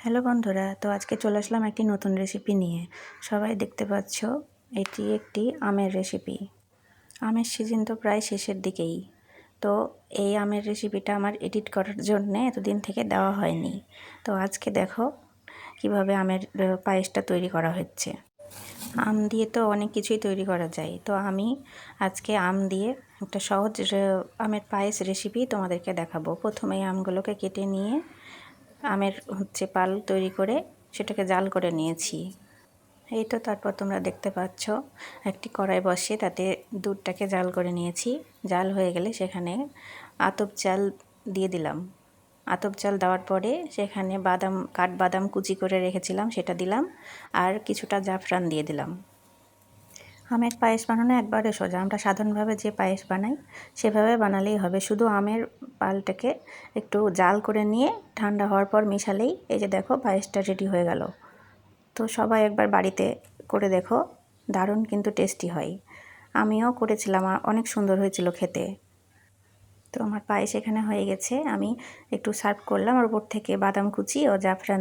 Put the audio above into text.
Hello বন্ধুরা, তো আজকে চলে আসলাম একটি নতুন রেসিপি নিয়ে। সবাই দেখতে পাচ্ছ, এটি একটি আমের রেসিপি। আমের সিজন তো প্রায় শেষের দিকেই। তো এই আমের রেসিপিটা আমার এডিট করার জন্যে এতদিন থেকে দেওয়া হয়নি। তো আজকে দেখো কিভাবে আমের পায়েসটা তৈরি করা হচ্ছে। আম দিয়ে তো অনেক কিছুই তৈরি করা যায়। তো আমি আজকে আম দিয়ে একটা সহজ আমের পায়েস রেসিপি তোমাদেরকে দেখাবো। প্রথমেই আমগুলোকে কেটে নিয়ে আমের পাল তৈরি করে সেটাকে জাল করে নিয়েছি। এই তো তারপর তোমরা দেখতে পাচ্ছ একটি কড়াই বসিয়ে তাতে দুধটাকে জাল করে নিয়েছি। জাল হয়ে গেলে সেখানে আতপ চাল দিয়ে দিলাম। আতপ চাল দেওয়ার পরে সেখানে কাঠবাদাম কুচি করে রেখেছিলাম সেটা দিলাম, আর কিছুটা জাফরান দিয়ে দিলাম। আমের পায়েস বানানো একবারে সোজা। আমরা সাধারণভাবে যে পায়েস বানাই সেভাবে বানালেই হবে। শুধু আমের পালটাকে একটু জাল করে নিয়ে ঠান্ডা হওয়ার পর মেশালেই এই যে দেখো পায়েসটা রেডি হয়ে গেল। তো সবাই একবার বাড়িতে করে দেখো, দারুণ কিন্তু টেস্টি হয়। আমিও করেছিলাম, অনেক সুন্দর হয়েছিল খেতে। তো আমার পায়েস এখানে হয়ে গেছে, আমি একটু সার্ভ করলাম, আর উপর থেকে বাদাম কুচি ও জাফরান